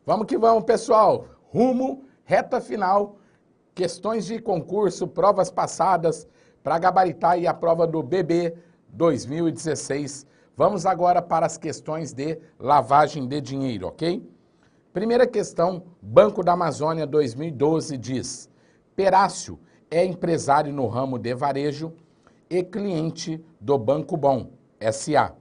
Vamos que vamos, pessoal. Rumo, reta final, questões de concurso, provas passadas, para gabaritar aí a prova do BB 2016. Vamos agora para as questões de lavagem de dinheiro, ok? Primeira questão, Banco da Amazônia 2012 diz: Perácio é empresário no ramo de varejo e cliente do Banco Bom, S.A.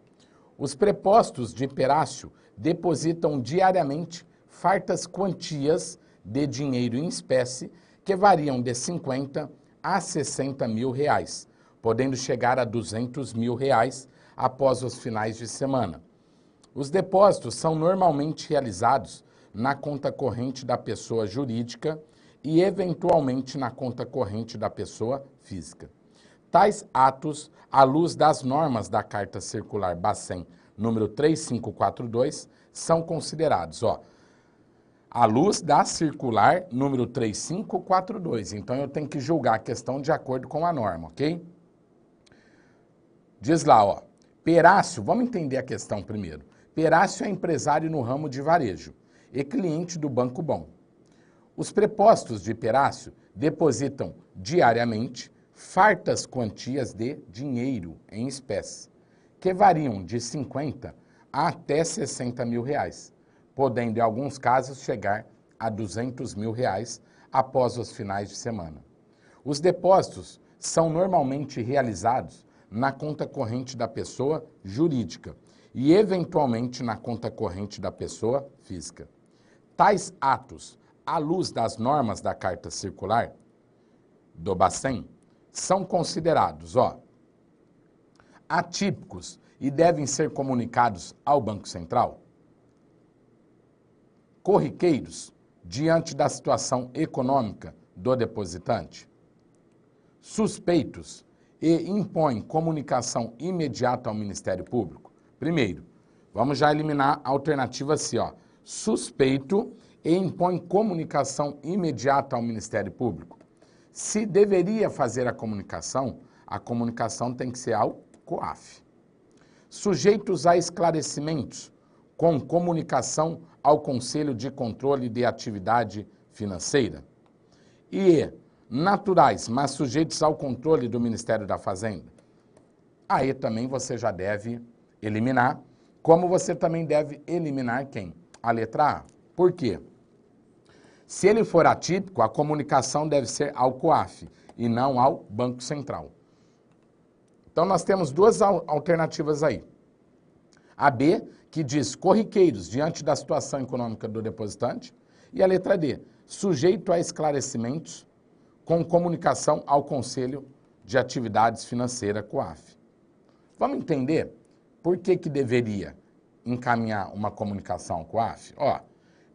Os prepostos de Perácio depositam diariamente fartas quantias de dinheiro em espécie que variam de 50 a 60 mil reais, podendo chegar a 200 mil reais após os finais de semana. Os depósitos são normalmente realizados na conta corrente da pessoa jurídica e, eventualmente, na conta corrente da pessoa física. Tais atos, à luz das normas da Carta Circular Bacen número 3542, são considerados, à luz da circular número 3542. Então, eu tenho que julgar a questão de acordo com a norma, ok? Diz lá, Perácio, vamos entender a questão primeiro. Perácio é empresário no ramo de varejo e cliente do Banco Bom. Os prepostos de Perácio depositam diariamente fartas quantias de dinheiro em espécie, que variam de 50 a até 60 mil reais, podendo, em alguns casos, chegar a 200 mil reais após os finais de semana. Os depósitos são normalmente realizados na conta corrente da pessoa jurídica e, eventualmente, na conta corrente da pessoa física. Tais atos, à luz das normas da Carta Circular do Bacen, são considerados, atípicos e devem ser comunicados ao Banco Central, corriqueiros diante da situação econômica do depositante, suspeitos e impõem comunicação imediata ao Ministério Público. Primeiro, vamos já eliminar a alternativa C, suspeito e impõe comunicação imediata ao Ministério Público. Se deveria fazer a comunicação tem que ser ao COAF. Sujeitos a esclarecimentos com comunicação ao Conselho de Controle de Atividade Financeira. E naturais, mas sujeitos ao controle do Ministério da Fazenda. Aí também você já deve eliminar, como você também deve eliminar quem? A letra A. Por quê? Se ele for atípico, a comunicação deve ser ao COAF e não ao Banco Central. Então, nós temos duas alternativas aí. A B, que diz corriqueiros diante da situação econômica do depositante, e a letra D, sujeito a esclarecimentos com comunicação ao Conselho de Atividades Financeiras, COAF. Vamos entender por que deveria encaminhar uma comunicação ao COAF?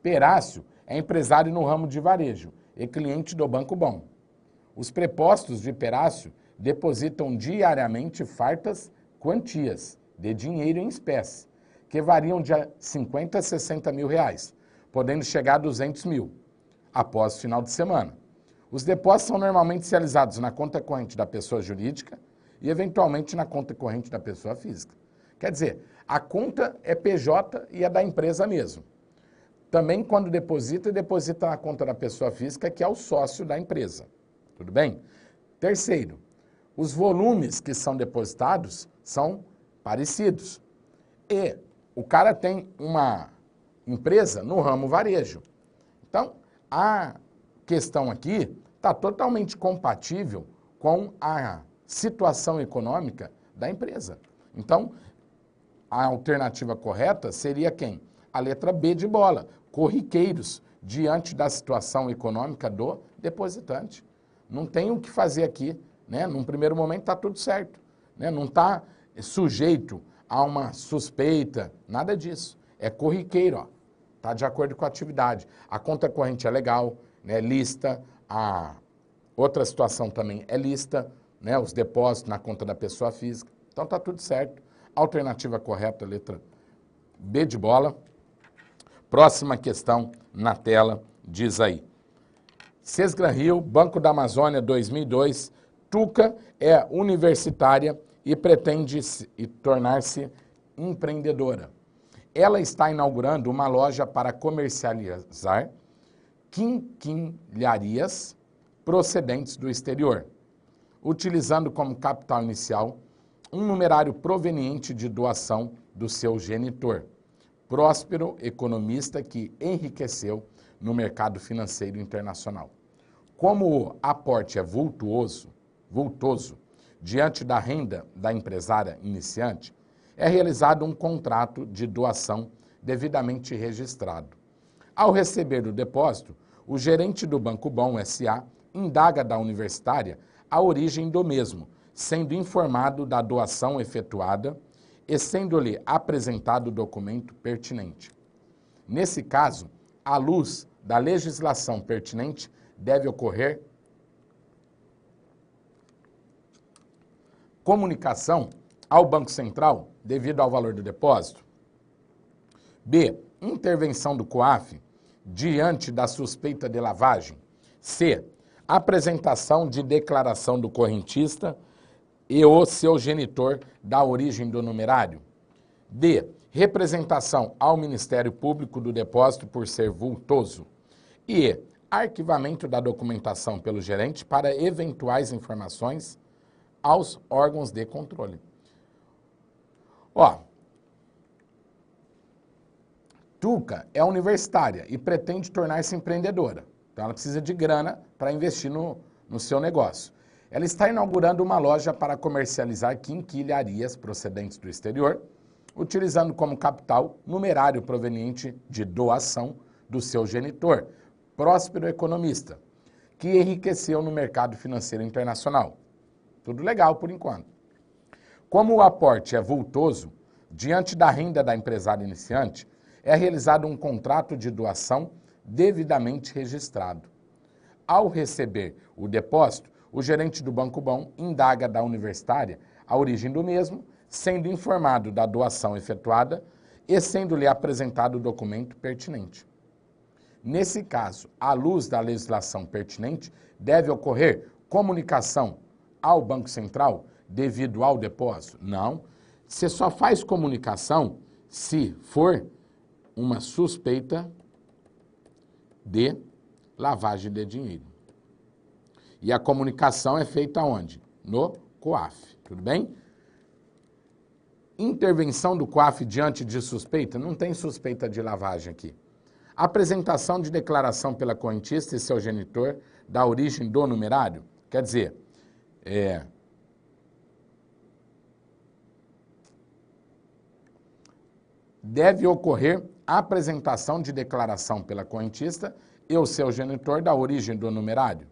Perácio é empresário no ramo de varejo e cliente do Banco Bom. Os prepostos de Perácio depositam diariamente fartas quantias de dinheiro em espécie, que variam de 50 a 60 mil reais, podendo chegar a 200 mil, após o final de semana. Os depósitos são normalmente realizados na conta corrente da pessoa jurídica e, eventualmente, na conta corrente da pessoa física. Quer dizer, a conta é PJ e é da empresa mesmo. Também, quando deposita na conta da pessoa física, que é o sócio da empresa. Tudo bem? Terceiro, os volumes que são depositados são parecidos. E o cara tem uma empresa no ramo varejo. Então, a questão aqui está totalmente compatível com a situação econômica da empresa. Então, a alternativa correta seria quem? A letra B de bola, corriqueiros diante da situação econômica do depositante. Não tem o que fazer aqui, né? Num primeiro momento está tudo certo, né? Não está sujeito a uma suspeita, nada disso. É corriqueiro, está de acordo com a atividade. A conta corrente é legal, né? Lista, a outra situação também é lista, né? Os depósitos na conta da pessoa física. Então está tudo certo. Alternativa correta, letra B de bola. Próxima questão na tela, diz aí. Sesgran Rio, Banco da Amazônia 2002, Tuca é universitária e pretende tornar-se empreendedora. ela está inaugurando uma loja para comercializar quinquilharias procedentes do exterior, utilizando como capital inicial um numerário proveniente de doação do seu genitor, próspero economista que enriqueceu no mercado financeiro internacional. Como o aporte é vultoso, diante da renda da empresária iniciante, é realizado um contrato de doação devidamente registrado. Ao receber o depósito, o gerente do Banco Bom S.A. indaga da universitária a origem do mesmo, sendo informado da doação efetuada e sendo-lhe apresentado o documento pertinente. Nesse caso, à luz da legislação pertinente, deve ocorrer comunicação ao Banco Central devido ao valor do depósito. B. Intervenção do COAF diante da suspeita de lavagem. C. Apresentação de declaração do correntista e o seu genitor da origem do numerário. D. Representação ao Ministério Público do depósito por ser vultoso. E. Arquivamento da documentação pelo gerente para eventuais informações aos órgãos de controle. Ó, Tuca é universitária e pretende tornar-se empreendedora. Então ela precisa de grana para investir no seu negócio. Ela está inaugurando uma loja para comercializar quinquilharias procedentes do exterior, utilizando como capital numerário proveniente de doação do seu genitor, próspero economista, que enriqueceu no mercado financeiro internacional. Tudo legal por enquanto. Como o aporte é vultoso, diante da renda da empresária iniciante, é realizado um contrato de doação devidamente registrado. Ao receber o depósito, o gerente do Banco Bom indaga da universitária a origem do mesmo, sendo informado da doação efetuada e sendo-lhe apresentado o documento pertinente. Nesse caso, à luz da legislação pertinente, deve ocorrer comunicação ao Banco Central devido ao depósito? Não. Você só faz comunicação se for uma suspeita de lavagem de dinheiro. E a comunicação é feita onde? No COAF, tudo bem? Intervenção do COAF diante de suspeita? Não tem suspeita de lavagem aqui. Apresentação de declaração pela correntista e seu genitor da origem do numerário? Quer dizer, deve ocorrer a apresentação de declaração pela correntista e o seu genitor da origem do numerário.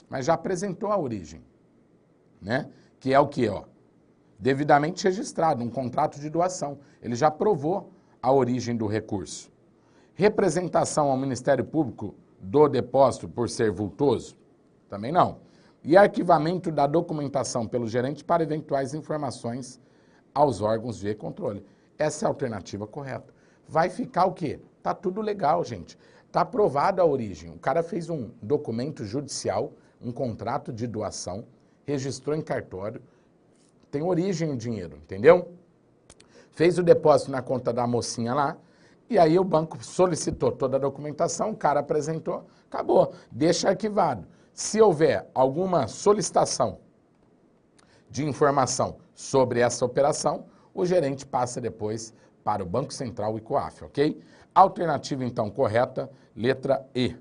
Mas já apresentou a origem, né? Que é o quê? Ó? Devidamente registrado, um contrato de doação. Ele já provou a origem do recurso. Representação ao Ministério Público do depósito por ser vultoso? Também não. E arquivamento da documentação pelo gerente para eventuais informações aos órgãos de controle. Essa é a alternativa correta. Vai ficar o quê? Tá tudo legal, gente. Tá aprovada a origem. O cara fez um documento judicial, um contrato de doação, registrou em cartório, tem origem o dinheiro, entendeu? Fez o depósito na conta da mocinha lá, e aí o banco solicitou toda a documentação, o cara apresentou, acabou, deixa arquivado. Se houver alguma solicitação de informação sobre essa operação, o gerente passa depois para o Banco Central e COAF, ok? Alternativa, então, correta, letra E.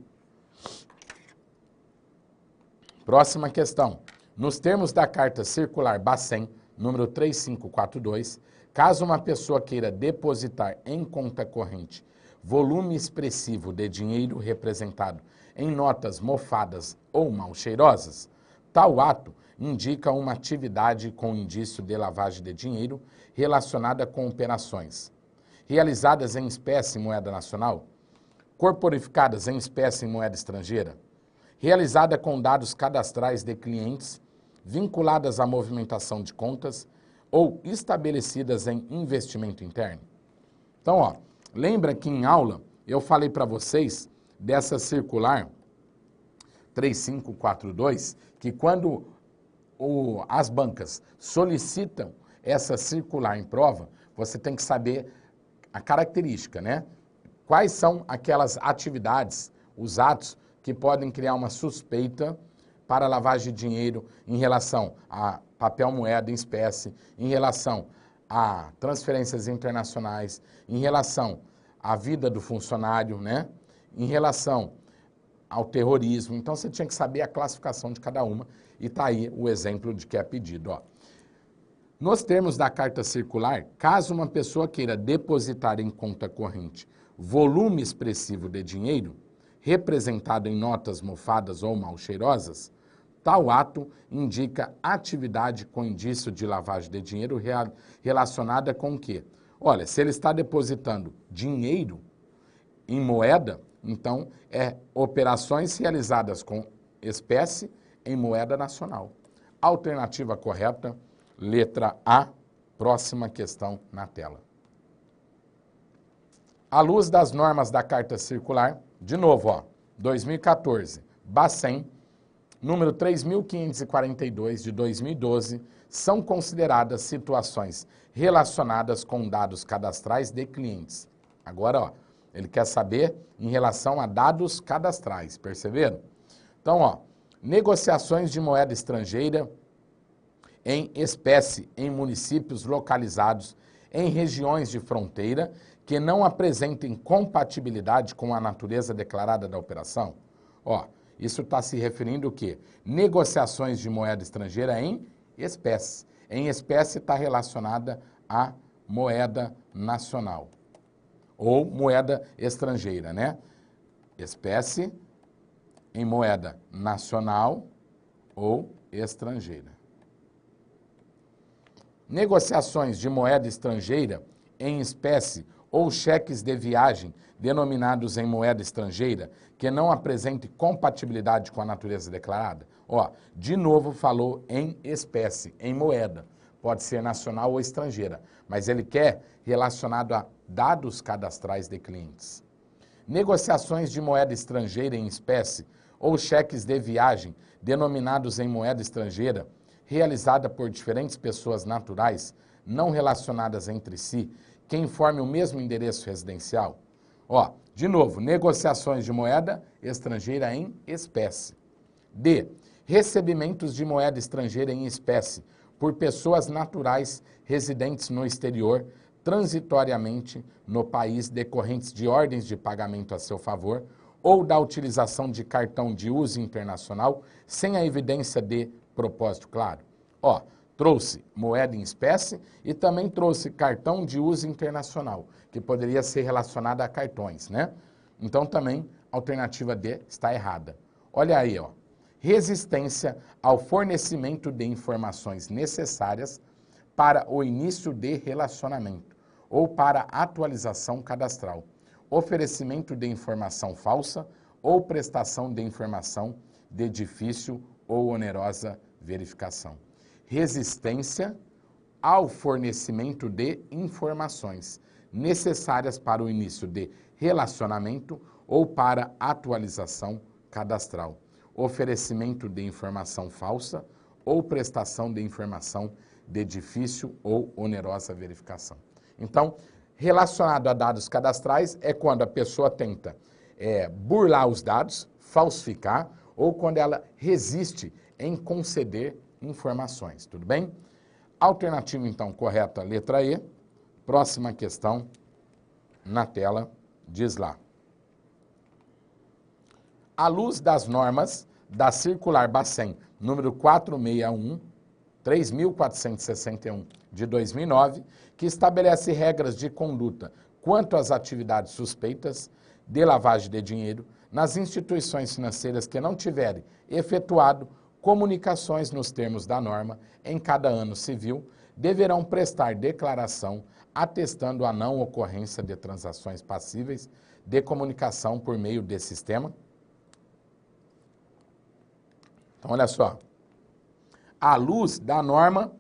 Próxima questão. Nos termos da Carta Circular Bacen, número 3542, caso uma pessoa queira depositar em conta corrente volume expressivo de dinheiro representado em notas mofadas ou mal cheirosas, tal ato indica uma atividade com indício de lavagem de dinheiro relacionada com operações realizadas em espécie em moeda nacional, corporificadas em espécie em moeda estrangeira, realizada com dados cadastrais de clientes vinculadas à movimentação de contas ou estabelecidas em investimento interno. Então, ó, lembra que em aula eu falei para vocês dessa circular 3542, que quando as bancas solicitam essa circular em prova, você tem que saber a característica, né? Quais são aquelas atividades, os atos que podem criar uma suspeita para lavagem de dinheiro em relação a papel moeda em espécie, em relação a transferências internacionais, em relação à vida do funcionário, né? Em relação ao terrorismo. Então você tinha que saber a classificação de cada uma e está aí o exemplo de que é pedido, ó. Nos termos da carta circular, caso uma pessoa queira depositar em conta corrente volume expressivo de dinheiro, representado em notas mofadas ou mal cheirosas, tal ato indica atividade com indício de lavagem de dinheiro relacionada com o quê? Olha, se ele está depositando dinheiro em moeda, então operações realizadas com espécie em moeda nacional. Alternativa correta, letra A, próxima questão na tela. À luz das normas da Carta Circular, de novo, ó, 2014, Bacen, número 3.542 de 2012, são consideradas situações relacionadas com dados cadastrais de clientes. Agora, ó, ele quer saber em relação a dados cadastrais, perceberam? Então, ó, negociações de moeda estrangeira em espécie em municípios localizados em regiões de fronteira que não apresentem compatibilidade com a natureza declarada da operação. Ó, isso está se referindo o quê? Negociações de moeda estrangeira em espécie. Em espécie está relacionada à moeda nacional ou moeda estrangeira, né? Espécie em moeda nacional ou estrangeira. Negociações de moeda estrangeira em espécie ou cheques de viagem denominados em moeda estrangeira que não apresentem compatibilidade com a natureza declarada. Ó, de novo falou em espécie, em moeda. Pode ser nacional ou estrangeira, mas ele quer relacionado a dados cadastrais de clientes. Negociações de moeda estrangeira em espécie ou cheques de viagem denominados em moeda estrangeira realizada por diferentes pessoas naturais não relacionadas entre si, que informem o mesmo endereço residencial. Ó, de novo, negociações de moeda estrangeira em espécie. D. Recebimentos de moeda estrangeira em espécie por pessoas naturais residentes no exterior, transitoriamente no país, decorrentes de ordens de pagamento a seu favor ou da utilização de cartão de uso internacional sem a evidência de propósito claro. Ó, trouxe moeda em espécie e também trouxe cartão de uso internacional, que poderia ser relacionado a cartões, né? Então também a alternativa D está errada. Olha aí, ó. Resistência ao fornecimento de informações necessárias para o início de relacionamento ou para atualização cadastral, oferecimento de informação falsa ou prestação de informação de difícil ou onerosa verificação. Resistência ao fornecimento de informações necessárias para o início de relacionamento ou para atualização cadastral, oferecimento de informação falsa ou prestação de informação de difícil ou onerosa verificação. Então, relacionado a dados cadastrais é quando a pessoa tenta burlar os dados, falsificar, ou quando ela resiste em conceder informações, tudo bem? Alternativa, então, correta, letra E. Próxima questão na tela, diz lá. À luz das normas da Circular Bacen, número 461, 3.461, de 2009, que estabelece regras de conduta quanto às atividades suspeitas de lavagem de dinheiro nas instituições financeiras que não tiverem efetuado comunicações nos termos da norma em cada ano civil, deverão prestar declaração atestando a não ocorrência de transações passíveis de comunicação por meio desse sistema. Então, olha só. À luz da norma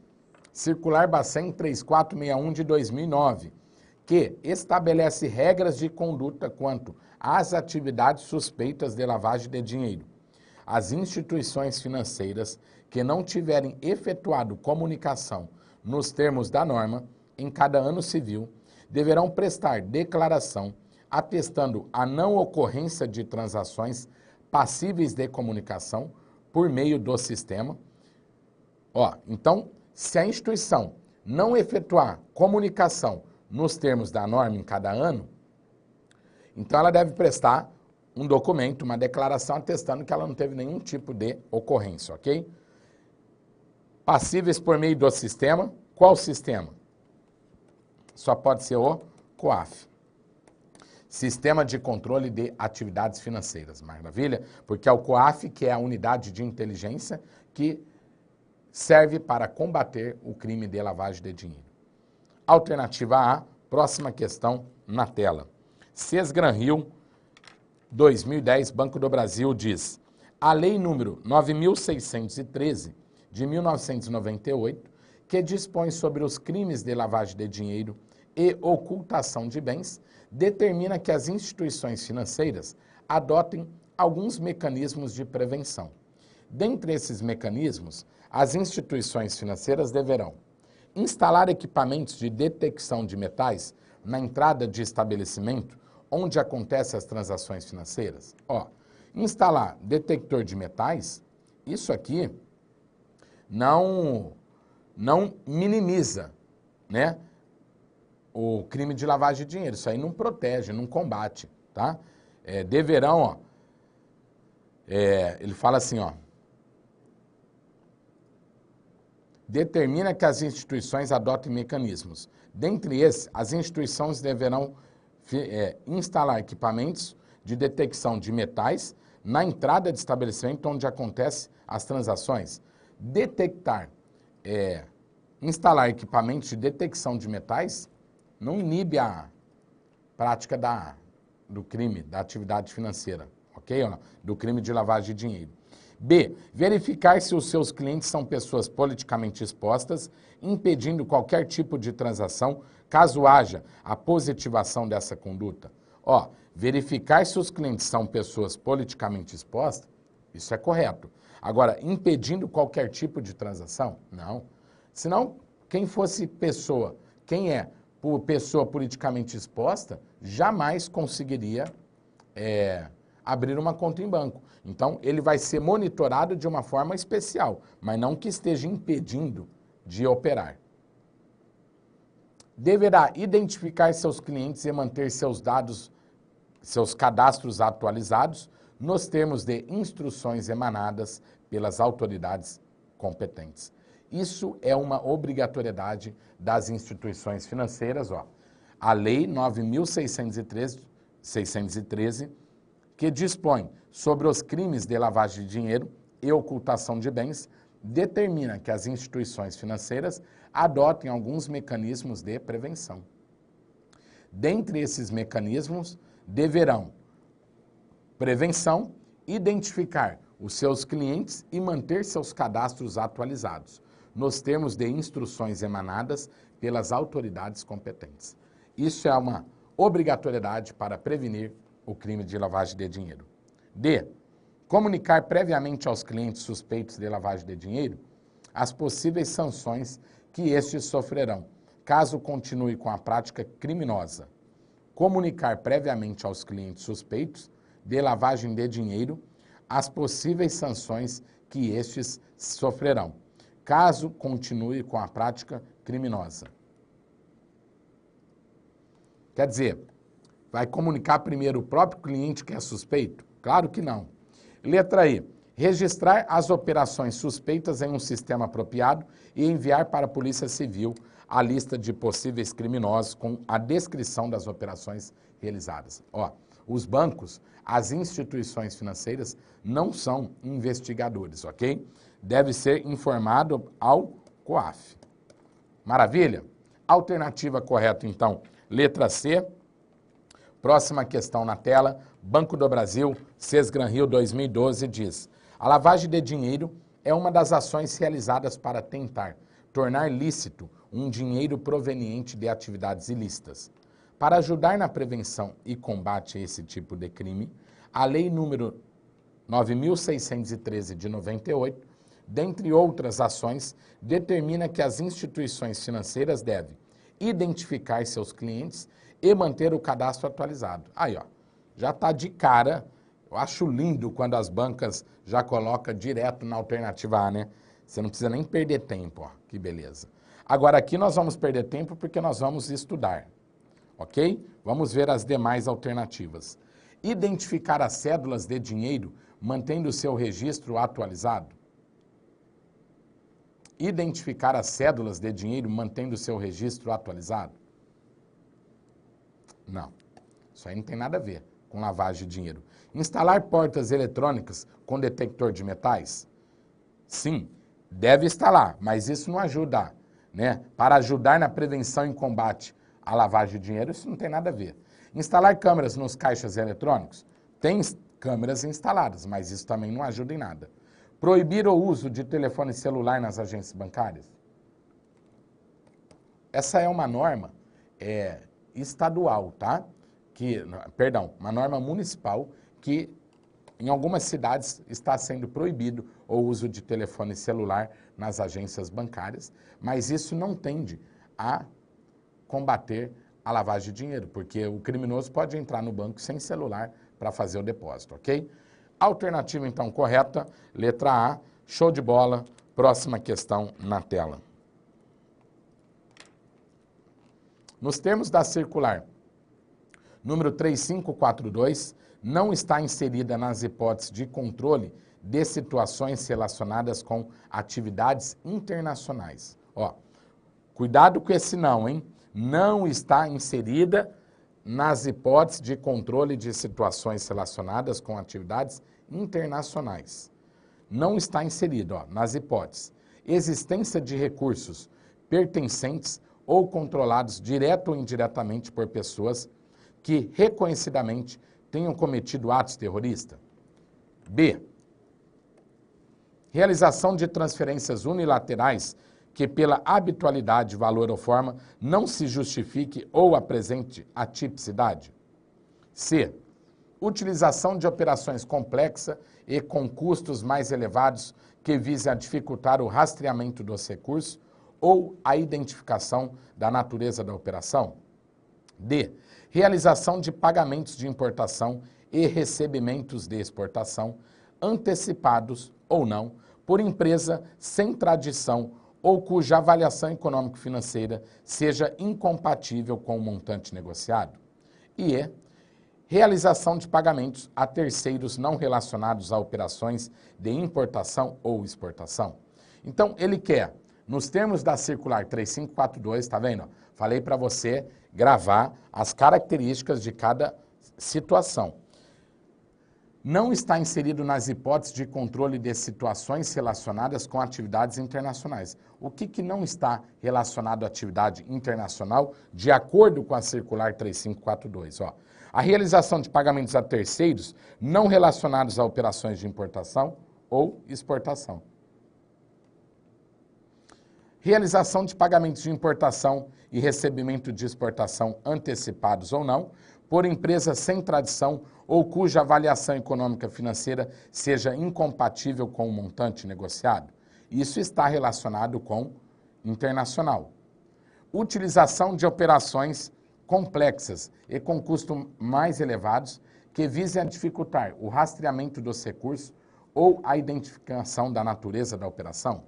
Circular Bacen 3461 de 2009, que estabelece regras de conduta quanto às atividades suspeitas de lavagem de dinheiro. As instituições financeiras que não tiverem efetuado comunicação nos termos da norma em cada ano civil deverão prestar declaração atestando a não ocorrência de transações passíveis de comunicação por meio do sistema. Então, se a instituição não efetuar comunicação nos termos da norma em cada ano, então ela deve prestar um documento, uma declaração atestando que ela não teve nenhum tipo de ocorrência, ok? Passíveis por meio do sistema. Qual sistema? Só pode ser o COAF. Sistema de Controle de Atividades Financeiras. Maravilha? Porque é o COAF que é a unidade de inteligência que serve para combater o crime de lavagem de dinheiro. Alternativa A, próxima questão na tela. Sesgran-Rio, 2010, Banco do Brasil diz: a lei número 9.613, de 1998, que dispõe sobre os crimes de lavagem de dinheiro e ocultação de bens, determina que as instituições financeiras adotem alguns mecanismos de prevenção. Dentre esses mecanismos, as instituições financeiras deverão instalar equipamentos de detecção de metais na entrada de estabelecimento onde acontecem as transações financeiras. Instalar detector de metais, isso aqui não minimiza, né, o crime de lavagem de dinheiro. Isso aí não protege, não combate, tá? Deverão, ele fala assim, determina que as instituições adotem mecanismos. Dentre esses, as instituições deverão instalar equipamentos de detecção de metais na entrada de estabelecimento onde acontecem as transações. Instalar equipamentos de detecção de metais não inibe a prática do crime, da atividade financeira, ok? Do crime de lavagem de dinheiro. B, verificar se os seus clientes são pessoas politicamente expostas, impedindo qualquer tipo de transação, caso haja a positivação dessa conduta. Verificar se os clientes são pessoas politicamente expostas, isso é correto. Agora, impedindo qualquer tipo de transação? Não. Senão, quem é pessoa politicamente exposta, jamais conseguiria abrir uma conta em banco. Então, ele vai ser monitorado de uma forma especial, mas não que esteja impedindo de operar. Deverá identificar seus clientes e manter seus dados, seus cadastros atualizados nos termos de instruções emanadas pelas autoridades competentes. Isso é uma obrigatoriedade das instituições financeiras. A Lei 9.613, que dispõe sobre os crimes de lavagem de dinheiro e ocultação de bens, determina que as instituições financeiras adotem alguns mecanismos de prevenção. Dentre esses mecanismos, deverão prevenção, identificar os seus clientes e manter seus cadastros atualizados, nos termos de instruções emanadas pelas autoridades competentes. Isso é uma obrigatoriedade para prevenir o crime de lavagem de dinheiro. D, comunicar previamente aos clientes suspeitos de lavagem de dinheiro as possíveis sanções que estes sofrerão, caso continue com a prática criminosa. Comunicar previamente aos clientes suspeitos de lavagem de dinheiro as possíveis sanções que estes sofrerão, caso continue com a prática criminosa. Quer dizer, vai comunicar primeiro o próprio cliente que é suspeito? Claro que não. Letra E, registrar as operações suspeitas em um sistema apropriado e enviar para a Polícia Civil a lista de possíveis criminosos com a descrição das operações realizadas. Os bancos, as instituições financeiras não são investigadores, ok? Deve ser informado ao COAF. Maravilha? Alternativa correta, então, letra C. Próxima questão na tela, Banco do Brasil, Sesgran-Rio 2012 diz: a lavagem de dinheiro é uma das ações realizadas para tentar tornar lícito um dinheiro proveniente de atividades ilícitas. Para ajudar na prevenção e combate a esse tipo de crime, a Lei número 9.613 de 98, dentre outras ações, determina que as instituições financeiras devem identificar seus clientes e manter o cadastro atualizado. Aí, ó, já está de cara. Eu acho lindo quando as bancas já colocam direto na alternativa A, né? Você não precisa nem perder tempo, ó, que beleza. Agora aqui nós vamos perder tempo porque nós vamos estudar, ok? Vamos ver as demais alternativas. Identificar as cédulas de dinheiro mantendo o seu registro atualizado. Identificar as cédulas de dinheiro mantendo o seu registro atualizado. Não, isso aí não tem nada a ver com lavagem de dinheiro. Instalar portas eletrônicas com detector de metais? Sim, deve instalar, mas isso não ajuda, né? Para ajudar na prevenção e combate à lavagem de dinheiro, isso não tem nada a ver. Instalar câmeras nos caixas eletrônicos? Tem câmeras instaladas, mas isso também não ajuda em nada. Proibir o uso de telefone celular nas agências bancárias? Essa é uma norma estadual, tá? Uma norma municipal que em algumas cidades está sendo proibido o uso de telefone celular nas agências bancárias, mas isso não tende a combater a lavagem de dinheiro, porque o criminoso pode entrar no banco sem celular para fazer o depósito, ok? Alternativa, então, correta, letra A, show de bola. Próxima questão na tela. Nos termos da circular número 3542, não está inserida nas hipóteses de controle de situações relacionadas com atividades internacionais. Ó, cuidado com esse não, hein? Não está inserida nas hipóteses de controle de situações relacionadas com atividades internacionais. Não está inserido, ó, nas hipóteses. Existência de recursos pertencentes ou controlados direto ou indiretamente por pessoas que reconhecidamente tenham cometido atos terroristas. B. Realização de transferências unilaterais que pela habitualidade, valor ou forma não se justifique ou apresente atipicidade. C. Utilização de operações complexas e com custos mais elevados que visem a dificultar o rastreamento dos recursos ou a identificação da natureza da operação. D. Realização de pagamentos de importação e recebimentos de exportação, antecipados ou não, por empresa sem tradição ou cuja avaliação econômico-financeira seja incompatível com o montante negociado. E E. Realização de pagamentos a terceiros não relacionados a operações de importação ou exportação. Então, ele quer, nos termos da circular 3542, tá vendo? Falei para você gravar as características de cada situação. Não está inserido nas hipóteses de controle de situações relacionadas com atividades internacionais. O que não está relacionado à atividade internacional, de acordo com a circular 3542? Ó, a realização de pagamentos a terceiros não relacionados a operações de importação ou exportação. Realização de pagamentos de importação e recebimento de exportação antecipados ou não, por empresa sem tradição ou cuja avaliação econômica financeira seja incompatível com o montante negociado. Isso está relacionado com internacional. Utilização de operações complexas e com custos mais elevados que visem a dificultar o rastreamento dos recursos ou a identificação da natureza da operação.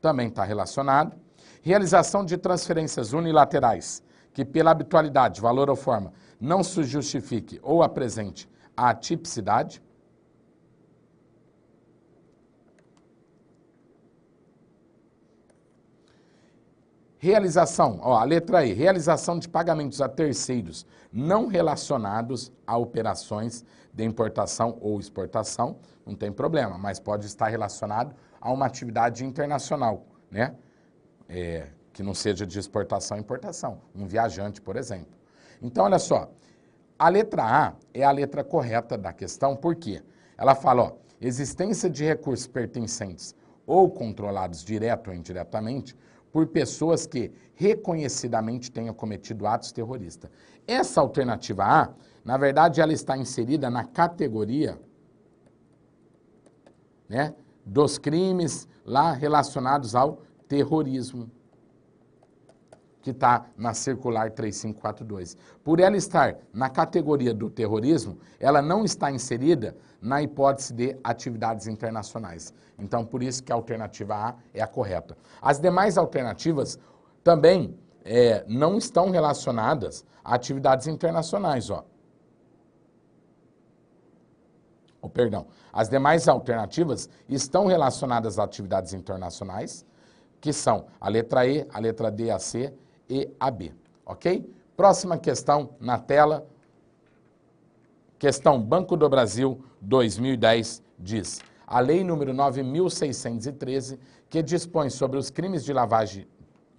Também está relacionado. Realização de transferências unilaterais que pela habitualidade, valor ou forma, não se justifique ou apresente a atipicidade. Realização, ó, a letra E, realização de pagamentos a terceiros não relacionados a operações de importação ou exportação, não tem problema, mas pode estar relacionado a uma atividade internacional, né? Que não seja de exportação e importação, um viajante, por exemplo. Então, olha só, a letra A é a letra correta da questão, por quê? Ela fala, ó, existência de recursos pertencentes ou controlados direto ou indiretamente por pessoas que reconhecidamente tenham cometido atos terroristas. Essa alternativa A, na verdade, ela está inserida na categoria, né, dos crimes lá relacionados ao terrorismo, que está na circular 3542. Por ela estar na categoria do terrorismo, ela não está inserida na hipótese de atividades internacionais. Então, por isso que a alternativa A é a correta. As demais alternativas também não estão relacionadas a atividades internacionais, ó. As demais alternativas estão relacionadas a atividades internacionais, que são a letra E, a letra D, a C e a B, ok? Próxima questão na tela, questão Banco do Brasil 2010, diz: a lei número 9.613, que dispõe sobre os crimes de lavagem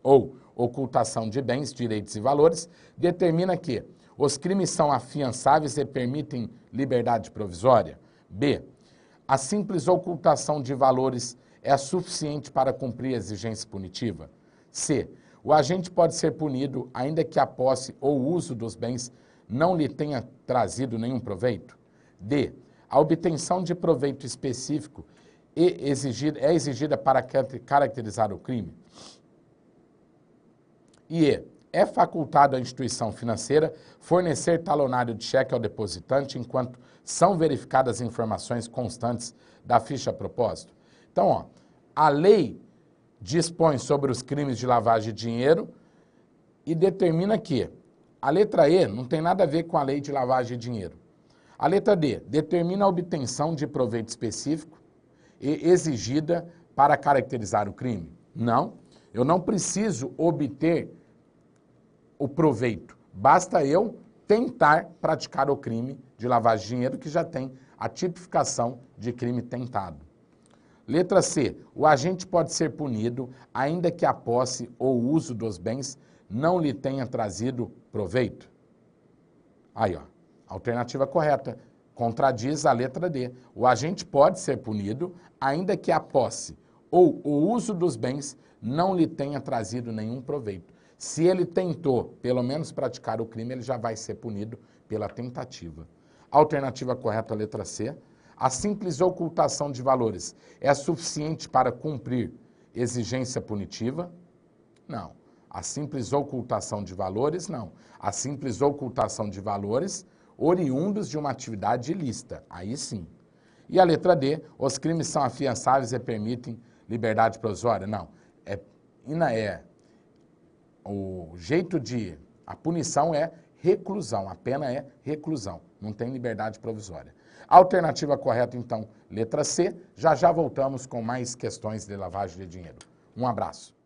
ou ocultação de bens, direitos e valores, determina que os crimes são afiançáveis e permitem liberdade provisória. B. A simples ocultação de valores é suficiente para cumprir a exigência punitiva. C. O agente pode ser punido ainda que a posse ou uso dos bens não lhe tenha trazido nenhum proveito. D. A obtenção de proveito específico é exigida para caracterizar o crime. E E. É facultado à instituição financeira fornecer talonário de cheque ao depositante enquanto são verificadas informações constantes da ficha a propósito. Então, ó, a lei dispõe sobre os crimes de lavagem de dinheiro e determina que a letra E não tem nada a ver com a lei de lavagem de dinheiro. A letra D determina a obtenção de proveito específico e exigida para caracterizar o crime. Não, eu não preciso obter o proveito. Basta eu tentar praticar o crime de lavagem de dinheiro, que já tem a tipificação de crime tentado. Letra C. O agente pode ser punido ainda que a posse ou uso dos bens não lhe tenha trazido proveito. Aí, ó, alternativa correta. Contradiz a letra D. O agente pode ser punido ainda que a posse ou o uso dos bens não lhe tenha trazido nenhum proveito. Se ele tentou, pelo menos, praticar o crime, ele já vai ser punido pela tentativa. Alternativa correta, letra C. A simples ocultação de valores é suficiente para cumprir exigência punitiva? Não. A simples ocultação de valores, não. A simples ocultação de valores oriundos de uma atividade ilícita, aí sim. E a letra D, os crimes são afiançáveis e permitem liberdade provisória? Não. A punição é reclusão, a pena é reclusão, não tem liberdade provisória. Alternativa correta, então, letra C. Já já voltamos com mais questões de lavagem de dinheiro. Um abraço.